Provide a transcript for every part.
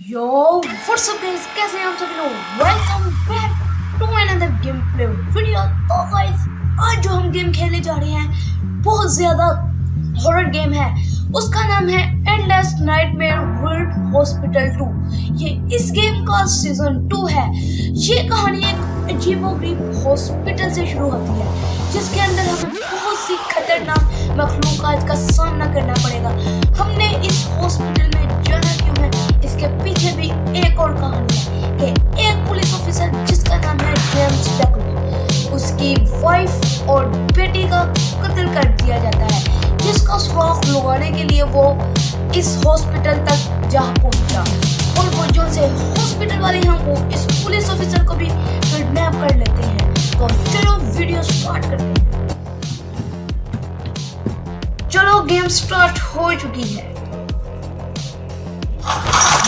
Yo what's up guys, कैसे हैं आप सभी लोग। Welcome back to another game play video. तो गाइस आज जो हम गेम खेलने जा रहे हैं बहुत ज्यादा हॉरर गेम है। उसका नाम है एंडलेस नाइटमेयर वर्ल्ड हॉस्पिटल 2। ये इस गेम का सीजन 2 है। ये कहानी एक अजीबोगरीब हॉस्पिटल से शुरू होती है जिसके अंदर हमें बहुत सी खतरनाक मखलूकात का सामना करना पड़ेगा। हमने इस हॉस्पिटल में जाना क्यों है, इसके पीछे भी एक और कहानी है कि एक पुलिस ऑफिसर जिसका नाम है जेम्स डकवर्थ, उसकी वाइफ और बेटी का कत्ल कर दिया जाता है, जिसका सुराग लगाने के लिए वो इस हॉस्पिटल तक जा पहुंचा और वो जो से हॉस्पिटल वाले हमको इस पुलिस ऑफिसर को भी किडनैप कर लेते हैं। तो चलो वीडियो स्टार्ट करते हैं। चलो गेम स्टार्ट हो चुकी है।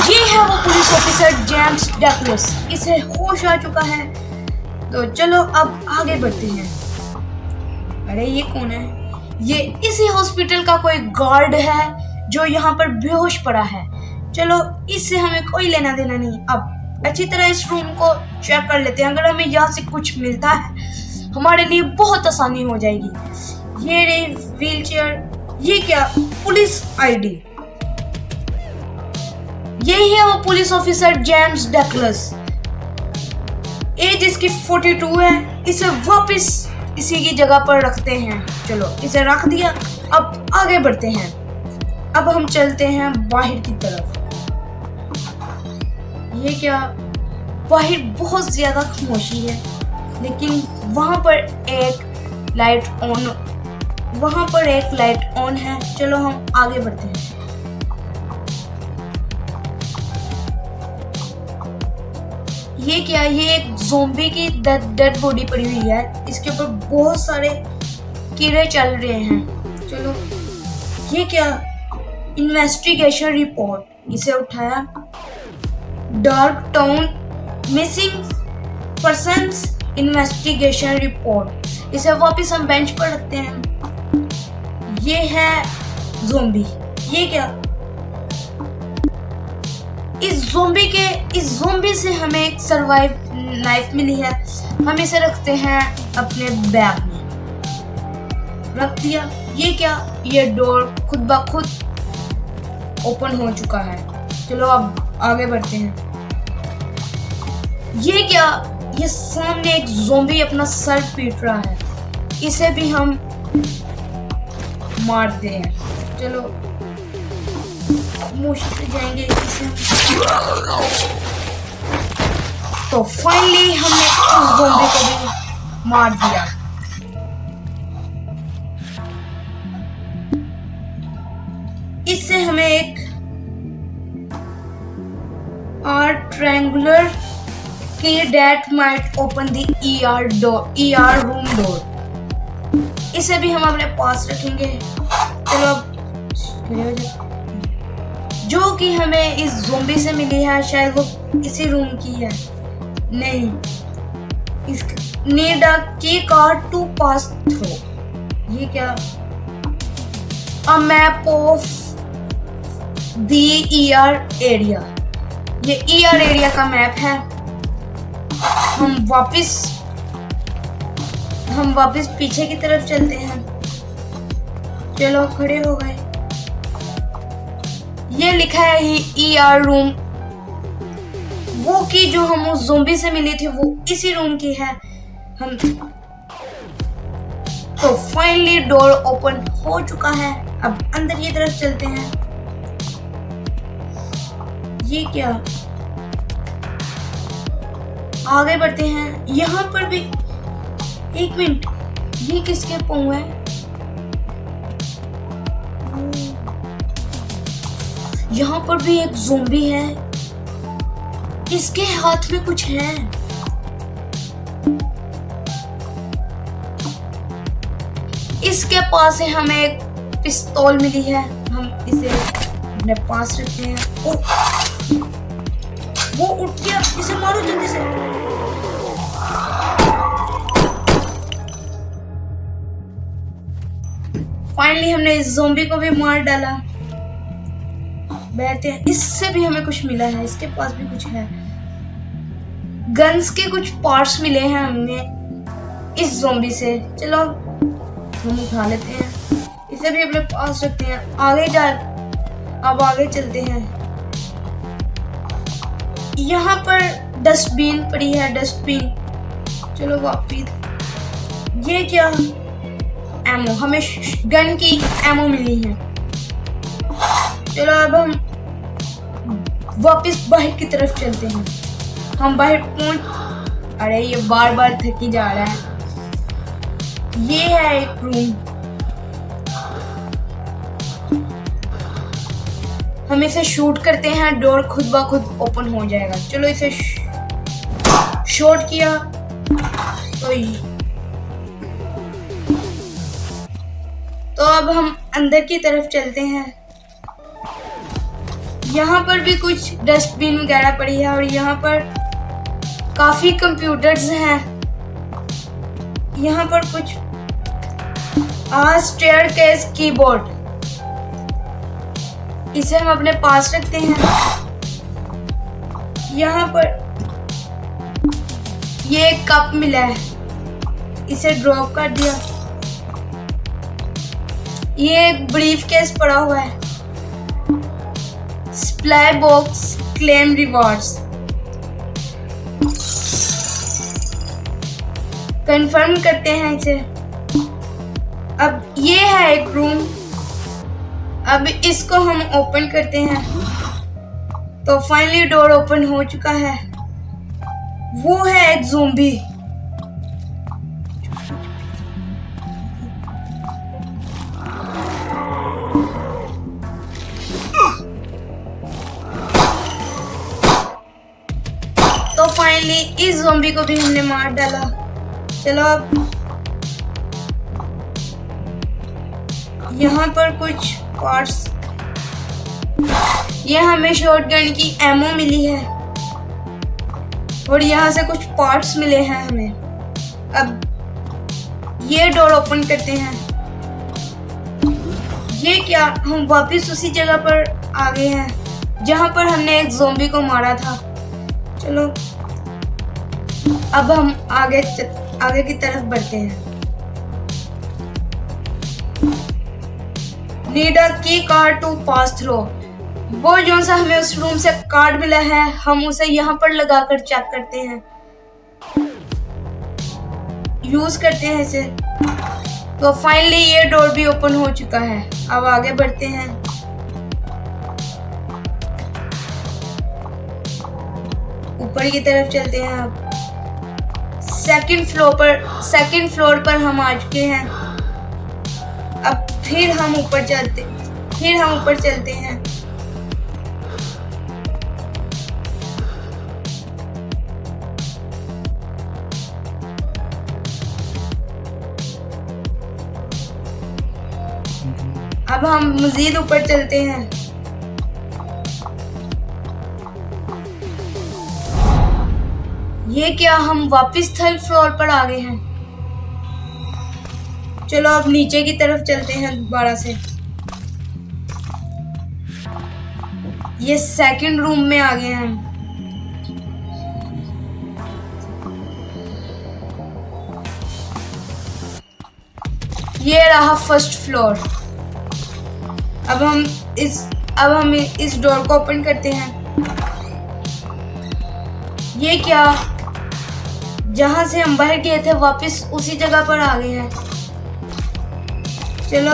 ये है वो पुलिस ऑफिसर जेम्स डकवर्थ, इसे होश आ चुका है। तो चलो अब आगे बढ़ते हैं। अरे ये कौन है? ये इसी हॉस्पिटल का कोई गार्ड है जो यहाँ पर बेहोश पड़ा है। चलो इससे हमें कोई लेना देना नहीं। अब अच्छी तरह इस रूम को चेक कर लेते हैं। अगर हमें यहाँ से कुछ मिलता है हमारे लिए बहुत आसानी हो जाएगी। ये रही व्हीलचेयर। ये क्या? Police ID. यही है वो police officer James Duckworth. Age इसकी 42 है। इसे वापस इसी की जगह पर रखते हैं। चलो इसे रख दिया। अब आगे बढ़ते हैं। अब हम चलते हैं बाहर की तरफ। ये क्या? बाहर बहुत ज्यादा खामोशी है, लेकिन वहां पर एक लाइट ऑन है। चलो हम आगे बढ़ते हैं। ये क्या? ये एक ज़ोंबी की डेड बॉडी पड़ी हुई है। इसके ऊपर बहुत सारे कीड़े चल रहे हैं। चलो ये क्या? Investigation report. इसे उठाया। Dark town missing persons investigation report. इसे वापस हम बेंच पर रखते हैं। ये है ज़ोंबी। ये क्या? इस ज़ोंबी से हमें एक सर्वाइव नाइफ मिली है। हम इसे रखते हैं अपने बैग में। रख दिया। ये क्या? ये डोर खुद ब खुद ओपन हो चुका है। चलो अब आगे बढ़ते हैं। ये क्या? ये सामने एक ज़ोंबी अपना सर पीट रहा है। इसे भी हम मारते हैं। चलो मुश्किल से जाएंगे इसे। तो फाइनली हमने उस ज़ोंबी को भी मार दिया। इससे हमें एक ट्रायंगुलर की that might open the ER room door. इसे भी हम अपने पास रखेंगे। चलो अब जो कि हमें इस ज़ोंबी से मिली है, शायद वो इसी रूम की है। नहीं, इस नीड अ की कार्ड टू पास थ्रू। ये क्या? A map of the ER area. ये ER एरिया का मैप है। हम वापस पीछे की तरफ चलते हैं। चलो खड़े हो गए। ये लिखा है ER रूम। वो की जो हम उस ज़ोंबी से मिली थी वो इसी रूम की है। हम तो फाइनली डोर ओपन हो चुका है। अब अंदर की तरफ चलते हैं। ये क्या? आगे बढ़ते हैं। यहाँ पर भी एक मिनट, ये किसके पाँव है? यहाँ पर भी एक ज़ोंबी है। इसके हाथ में कुछ है। इसके पास से हमें एक पिस्तौल मिली है। हम इसे अपने पास रखते हैं। वो उठ गया। इसे मारो जल्दी से। फाइनली हमने इस ज़ोंबी को भी मार डाला। बैठते हैं। इससे भी हमें कुछ मिला है, इसके पास भी कुछ है। गन्स के कुछ पार्ट्स मिले हैं हमें इस ज़ॉम्बी से। चलो हम उठा लेते हैं, इसे भी अपने पास रखते हैं। अब आगे चलते हैं। यहाँ पर डस्टबिन पड़ी है, डस्टबिन। चलो वापिस। ये क्या? एमो, हमें गन की एमो मिली है। चलो अब हम वापिस बाहर की तरफ चलते हैं। हम बाहर पहुंच, अरे ये बार बार थकी जा रहा है। ये है एक रूम, हम इसे शूट करते हैं, डोर खुद ब खुद ओपन हो जाएगा। चलो इसे शॉट किया तो अब हम अंदर की तरफ चलते हैं। यहाँ पर भी कुछ डस्टबिन वगैरह पड़ी है और यहाँ पर काफी कंप्यूटर्स हैं। यहाँ पर कुछ स्टेयरकेस कीबोर्ड, इसे हम अपने पास रखते हैं। यहाँ पर ये एक कप मिला है, इसे ड्रॉप कर दिया। ये एक ब्रीफ केस पड़ा हुआ है। Supply box, claim rewards. Confirm करते हैं इसे। अब ये है एक रूम, अब इसको हम ओपन करते हैं तो फाइनली डोर ओपन हो चुका है। वो है एक ज़ॉम्बी। तो फाइनली इस ज़ॉम्बी को भी हमने मार डाला। चलो अब यहाँ पर कुछ पार्ट्स, ये हमें शॉटगन की एमो मिली है और यहाँ से कुछ पार्ट्स मिले हैं हमें। अब ये डोर ओपन करते हैं। ये क्या? हम वापस उसी जगह पर आ गए हैं जहाँ पर हमने एक ज़ॉम्बी को मारा था। चलो अब हम आगे की तरफ बढ़ते हैं। नीड अ की कार्ड टू पास थ्रू। वो जो सा हमें उस रूम से कार्ड मिला है, हम उसे यहाँ पर लगाकर चेक करते हैं, यूज करते हैं इसे। तो फाइनली ये डोर भी ओपन हो चुका है। अब आगे बढ़ते हैं। ऊपर की तरफ चलते हैं। अब सेकंड फ्लोर पर हम आ चुके हैं। अब फिर हम ऊपर चलते हैं। अब हम मजीद ऊपर चलते हैं। ये क्या? हम वापस थर्ड फ्लोर पर आ गए हैं। चलो अब नीचे की तरफ चलते हैं दोबारा से। ये सेकंड रूम में आ गए हैं। ये रहा फर्स्ट फ्लोर। अब हम इस डोर को ओपन करते हैं। ये क्या? जहां से हम बाहर गए थे वापस उसी जगह पर आ गए हैं। चलो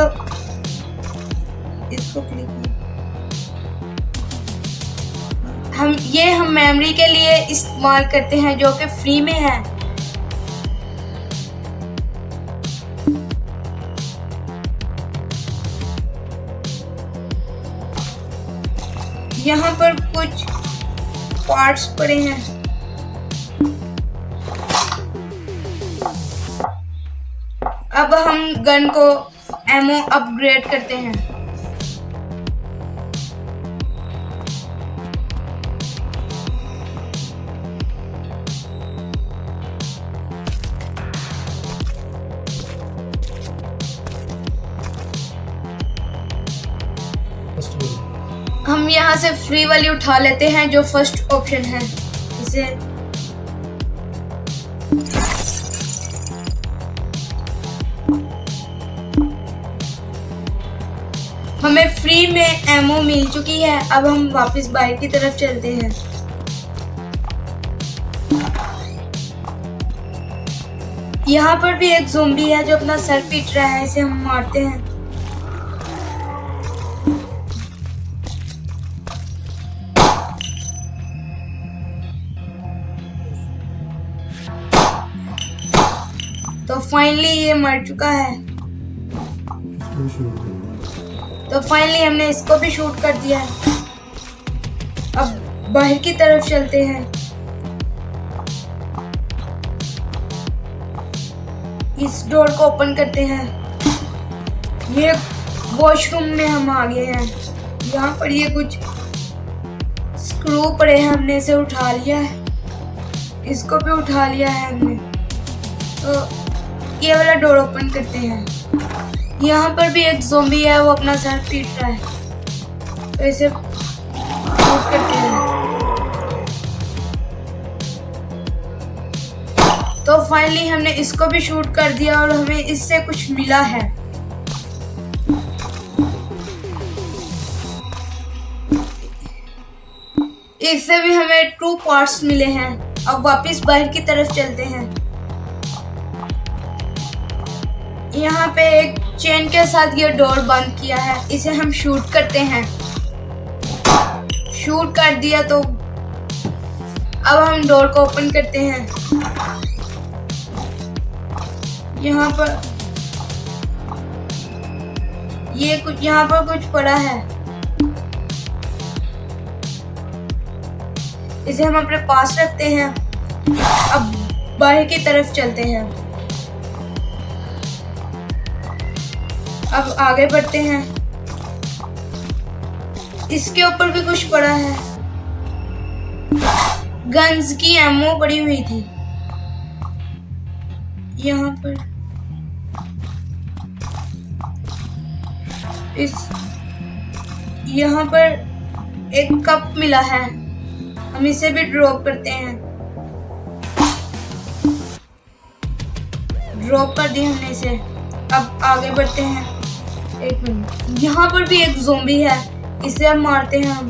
इसको क्लिक हम मेमोरी के लिए इस्तेमाल करते हैं जो कि फ्री में है। यहाँ पर कुछ पार्ट्स पड़े हैं। अब हम गन को एमो अपग्रेड करते हैं। हम यहाँ यहाँ से फ्री वाली उठा लेते हैं जो फर्स्ट ऑप्शन है। इसे हमें फ्री में एमो मिल चुकी है। अब हम वापस बाहर की तरफ चलते हैं। यहाँ पर भी एक ज़ॉम्बी है जो अपना सर पीट रहा है, इसे हम मारते हैं। तो फाइनली ये मर चुका है। तो फाइनली हमने इसको भी शूट कर दिया है। अब बाहर की तरफ चलते हैं। इस डोर को ओपन करते हैं। ये वॉशरूम में हम आ गए हैं। यहाँ पर ये कुछ स्क्रू पड़े हैं, हमने इसे उठा लिया है। इसको भी उठा लिया है हमने। तो ये वाला डोर ओपन करते हैं। यहाँ पर भी एक ज़ॉम्बी है, वो अपना सर पीट रहा है। तो इसे शूट करते हैं। तो फाइनली हमने इसको भी शूट कर दिया और हमें इससे कुछ मिला है। इससे भी हमें 2 पार्ट्स मिले हैं। अब वापस बाहर की तरफ चलते हैं। यहाँ पे एक चेन के साथ ये डोर बंद किया है, इसे हम शूट करते हैं। शूट कर दिया तो अब हम डोर को ओपन करते हैं। यहाँ पर यहाँ पर कुछ पड़ा है, इसे हम अपने पास रखते हैं। अब बाहर की तरफ चलते हैं। अब आगे बढ़ते हैं। इसके ऊपर भी कुछ पड़ा है। गन्स की एमो पड़ी हुई थी। यहाँ पर यहाँ पर एक कप मिला है, हम इसे भी ड्रॉप करते हैं। ड्रॉप कर दिया हमने इसे। अब आगे बढ़ते हैं। एक मिनट, यहाँ पर भी एक ज़ॉम्बी है, इसे हम मारते हैं। हम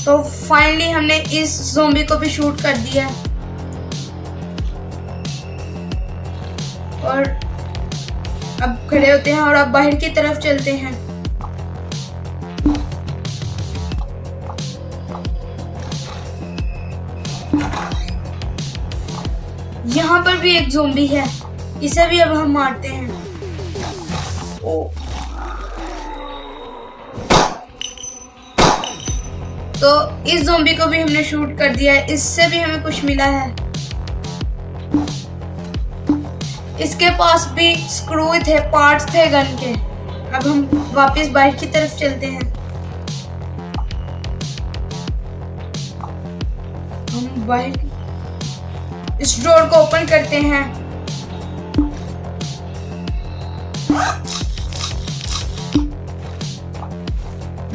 तो फाइनली हमने इस ज़ॉम्बी को भी शूट कर दिया और अब खड़े होते हैं और अब बाहर की तरफ चलते हैं। यहाँ पर भी एक ज़ॉम्बी है, इसे भी अब हम मारते हैं। तो इस ज़ॉम्बी को भी हमने शूट कर दिया है, इससे भी हमें कुछ मिला है। इसके पास भी स्क्रू थे, पार्ट्स थे गन के। अब हम वापस बाहर की तरफ चलते हैं। हम बाहर इस डोर को ओपन करते हैं।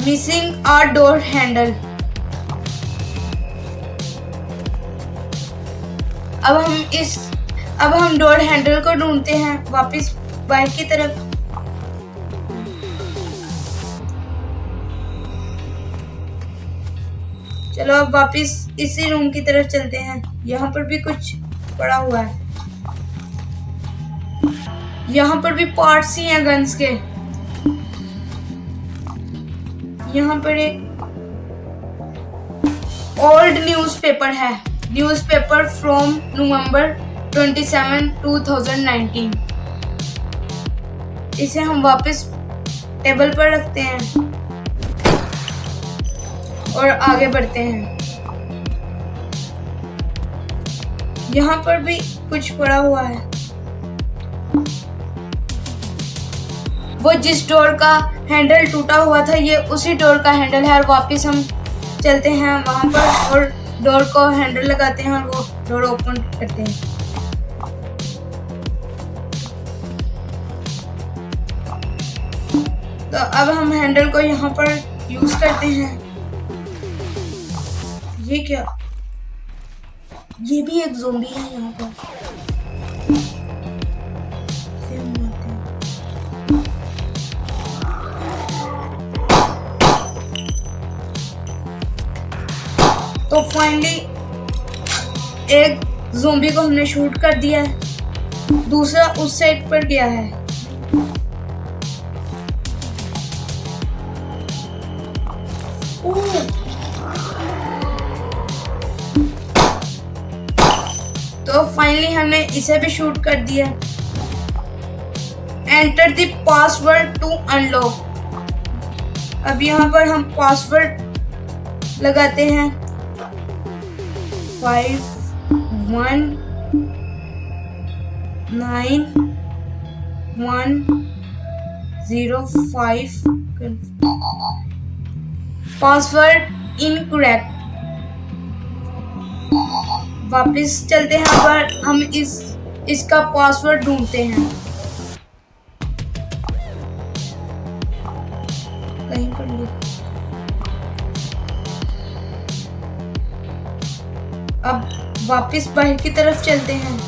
Missing are door handle. अब हम डोर हैंडल को ढूंढते हैं वापस बाहर की तरफ। चलो अब वापस इसी रूम की तरफ चलते हैं। यहाँ पर भी कुछ पड़ा हुआ है। यहाँ पर भी पार्ट्स ही हैं गन्स के। यहाँ पर एक ओल्ड न्यूज़पेपर है, न्यूज़पेपर फ्रॉम नवंबर 27, 2019। इसे हम वापस टेबल पर रखते हैं और आगे बढ़ते हैं। यहाँ पर भी कुछ पड़ा हुआ है। वो जिस डोर का हैंडल टूटा हुआ था, ये उसी डोर का हैंडल है। और वापस हम चलते हैं वहां पर और डोर को हैंडल लगाते हैं और वो डोर ओपन करते हैं। तो अब हम हैंडल को यहाँ पर यूज करते हैं। ये क्या, ये भी एक ज़ोंबी है यहाँ पर। तो फाइनली एक ज़ोंबी को हमने शूट कर दिया है, दूसरा उस साइड पर गया है। तो फाइनली हमने इसे भी शूट कर दिया। Enter the password to unlock. अब यहाँ पर हम पासवर्ड लगाते हैं 519105। Password incorrect. वापस चलते हैं, पर हम इसका पासवर्ड ढूंढते हैं कहीं पर नहीं। अब वापस बाहर की तरफ चलते हैं।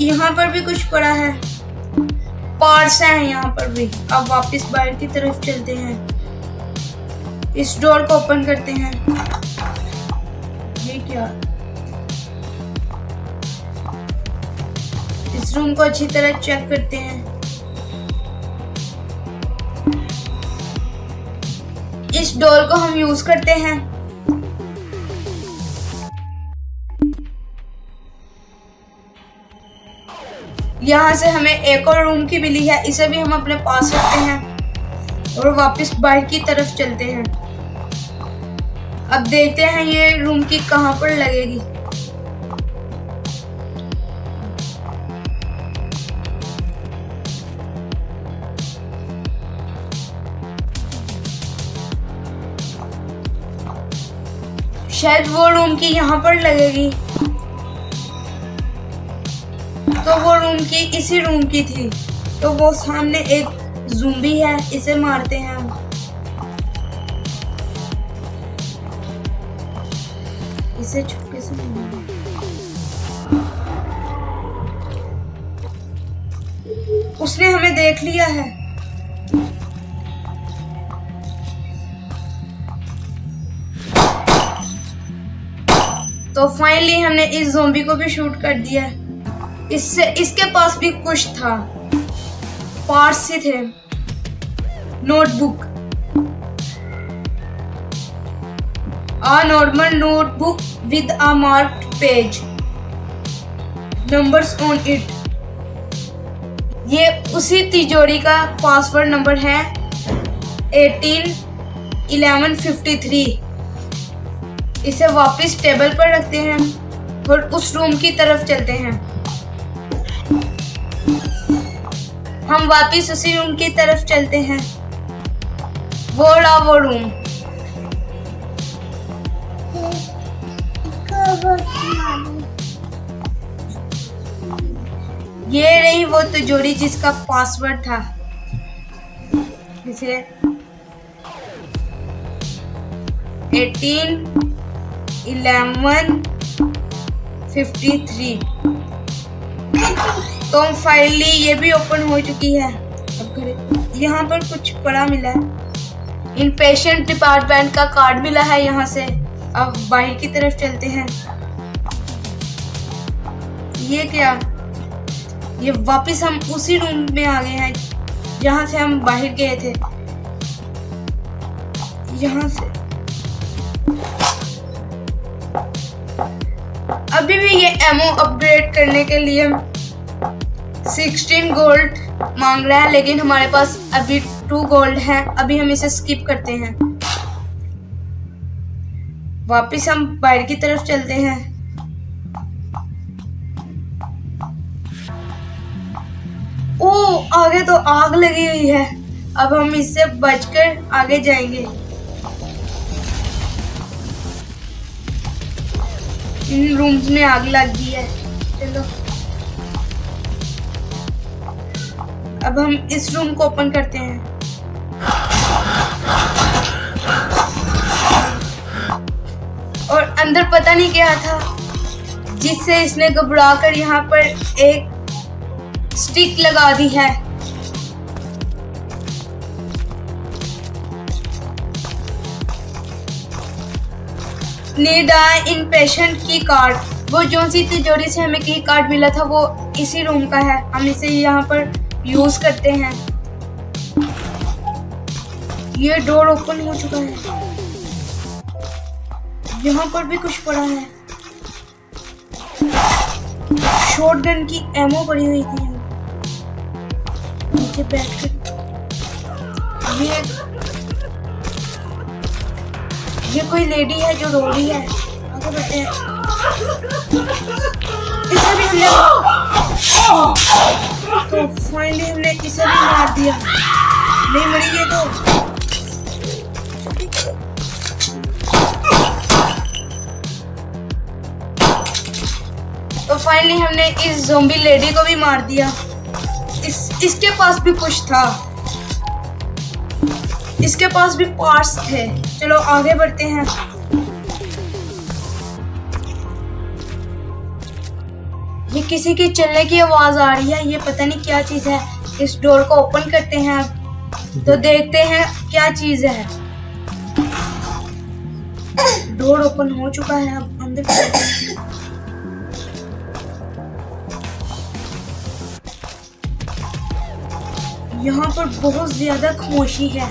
यहाँ पर भी कुछ पड़ा है, पार्ट्स हैं यहाँ पर भी। अब वापस बाहर की तरफ चलते हैं, इस डोर को ओपन करते हैं। ये क्या, इस रूम को अच्छी तरह चेक करते हैं। इस डोर को हम यूज करते हैं। यहाँ से हमें एक और रूम की मिली है, इसे भी हम अपने पास रखते हैं और वापस बाहर की तरफ चलते हैं। अब देखते हैं ये रूम की कहाँ पर लगेगी। शायद वो रूम की यहाँ पर लगेगी। तो वो रूम की इसी रूम की थी। तो वो सामने एक ज़ूम्बी है, इसे मारते हैं हम। इसे छुपके से उसने हमें देख लिया है। तो फाइनली हमने इस ज़ोंबी को भी शूट कर दिया। इसके पास भी कुछ था, पार्ट्स ही थे। Notebook, a normal notebook with a marked page, numbers on it। ये उसी तिजोरी का पासवर्ड नंबर है 181153। इसे वापस टेबल पर रखते हैं और उस रूम की तरफ चलते हैं। हम वापस उसी रूम की तरफ चलते हैं। वो रहा वो रूम। ये रही वो तिजोरी जिसका पासवर्ड था। इसे 181153। तो फाइनली ये भी ओपन हो चुकी है। अब यहाँ पर कुछ पड़ा मिला है, इनपेशेंट डिपार्टमेंट का कार्ड मिला है यहाँ से। अब बाहर की तरफ चलते हैं। ये क्या, ये वापस हम उसी रूम में आ गए हैं जहाँ से हम बाहर गए थे। यहाँ से अभी भी ये एमओ अपग्रेड करने के लिए 16 गोल्ड मांग रहा है, लेकिन हमारे पास अभी 2 गोल्ड है। अभी हम इसे स्किप करते हैं। वापस हम बाहर की तरफ चलते हैं। आगे तो आग लगी हुई है। अब हम इससे बचकर आगे जाएंगे। इन रूम्स में आग लग गई है। चलो अब हम इस रूम को ओपन करते हैं। और अंदर पता नहीं क्या था जिससे इसने घबरा कर यहाँ पर एक स्टिक लगा दी है। नीड इन पेशेंट की कार्ड, वो जो सी तिजोरी से हमें की कार्ड मिला था वो इसी रूम का है। हम इसे यहाँ पर यूज करते हैं। ये डोर ओपन हो चुका है। यहाँ पर भी कुछ पड़ा है। शॉटगन की एमो पड़ी हुई थी। नीचे बैठ कर ये कोई लेडी है जो रो रही है। आगे बढ़ते हैं। इसे भी हमने तो फाइनली हमने इसे भी मार दिया। नहीं मरी ये तो फाइनली हमने इस ज़ॉम्बी लेडी को भी मार दिया। इसके पास भी कुछ था। इसके पास भी पार्ट्स थे। चलो आगे बढ़ते हैं। ये किसी के चलने की आवाज आ रही है। ये पता नहीं क्या चीज है। इस डोर को ओपन करते हैं अब तो देखते हैं क्या चीज है। डोर ओपन हो चुका है। अब अंदर चलते हैं। यहाँ पर बहुत ज्यादा खामोशी है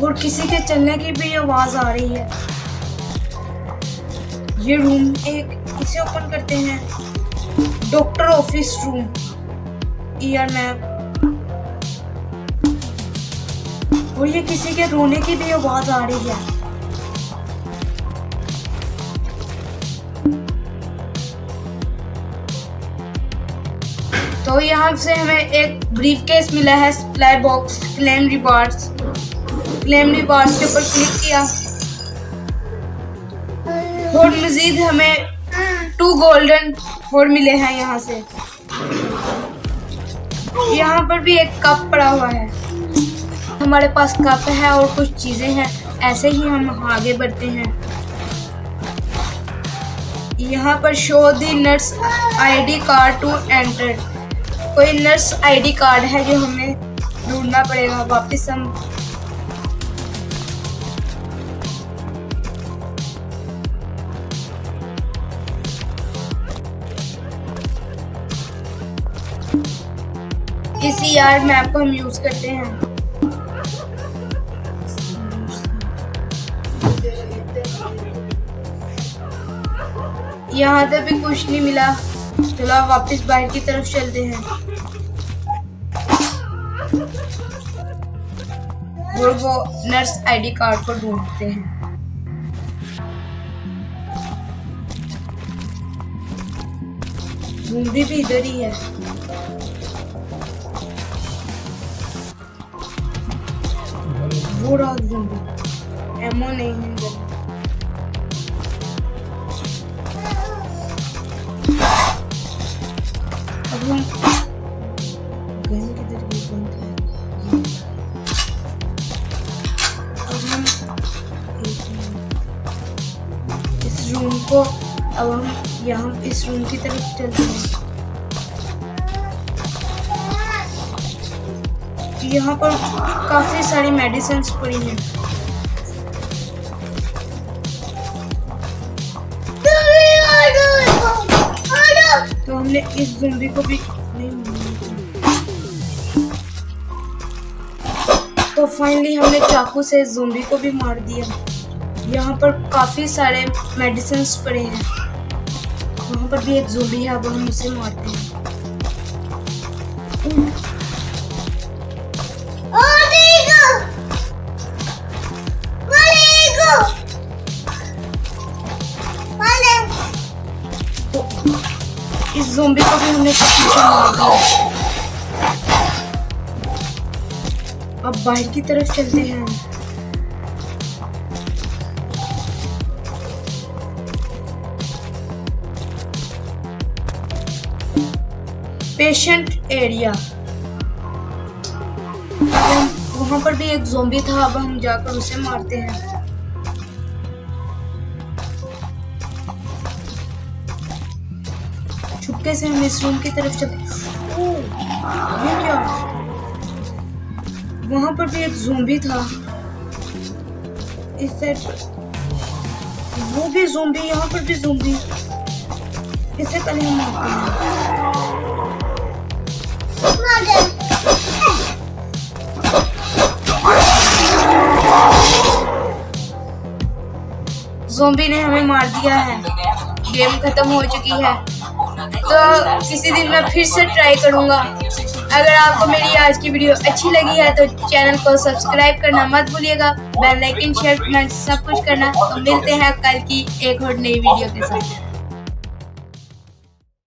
और किसी के चलने की भी आवाज आ रही है। ये रूम इसे ओपन करते हैं। Doctor office room, year map. और ये किसी के रोने की भी आवाज आ रही है। तो यहाँ से हमें एक ब्रीफ केस मिला है। सप्लाई बॉक्स, क्लेम रिवार्ड्स के ऊपर क्लिक किया और मजीद हमें 2 गोल्डन और मिले हैं। यहाँ से यहाँ पर भी एक कप पड़ा हुआ है। हमारे पास कप है और कुछ चीजें हैं। ऐसे ही हम आगे बढ़ते हैं। यहाँ पर show the nurse ID card to enter. कोई नर्स आईडी कार्ड है जो हमें ढूंढना पड़ेगा। वापस हम इस ईआर मैप को हम यूज करते हैं। यहाँ से भी कुछ नहीं मिला। चलो वापस बाहर की तरफ चलते हैं और वो नर्स आईडी कार्ड को ढूंढते हैं। ढूंढी भी इधर ही है। वो रहा ढूंढी। एमो नहीं है इधर। अब हम गन किधर गई? अब हम इस रूम को अब हम यहाँ इस रूम की तरफ चलते हैं। यहाँ पर काफी सारी मेडिसिन्स पड़ी हैं। तो हमने इस ज़ॉम्बी को भी नहीं। तो फाइनली हमने चाकू से इस ज़ॉम्बी को भी मार दिया। यहाँ पर काफी सारे मेडिसिन्स पड़े हैं। वहाँ पर भी एक ज़ॉम्बी है। अब हम उसे मारते हैं। तो इस ज़ॉम्बी को भी हमने पीछे मार दिया। अब बाहर की तरफ चलते हैं। Patient area. वहां पर भी एक ज़ॉम्बी था, अब हम जाकर उसे मारते हैं। छुपके से हम इस रूम की तरफ चलते। ओह, ये क्या? वहां पर भी एक ज़ॉम्बी था, इस साइड वो भी ज़ॉम्बी, यहाँ पर भी ज़ॉम्बी। इसे पहले हम मारते हैं। ज़ॉम्बी ने हमें मार दिया है, गेम खत्म हो चुकी है। तो किसी दिन मैं फिर से ट्राई करूँगा। अगर आपको मेरी आज की वीडियो अच्छी लगी है तो चैनल को सब्सक्राइब करना मत भूलिएगा, बेल आइकन शेयर कमेंट सब कुछ करना। तो मिलते हैं कल की एक और नई वीडियो के साथ।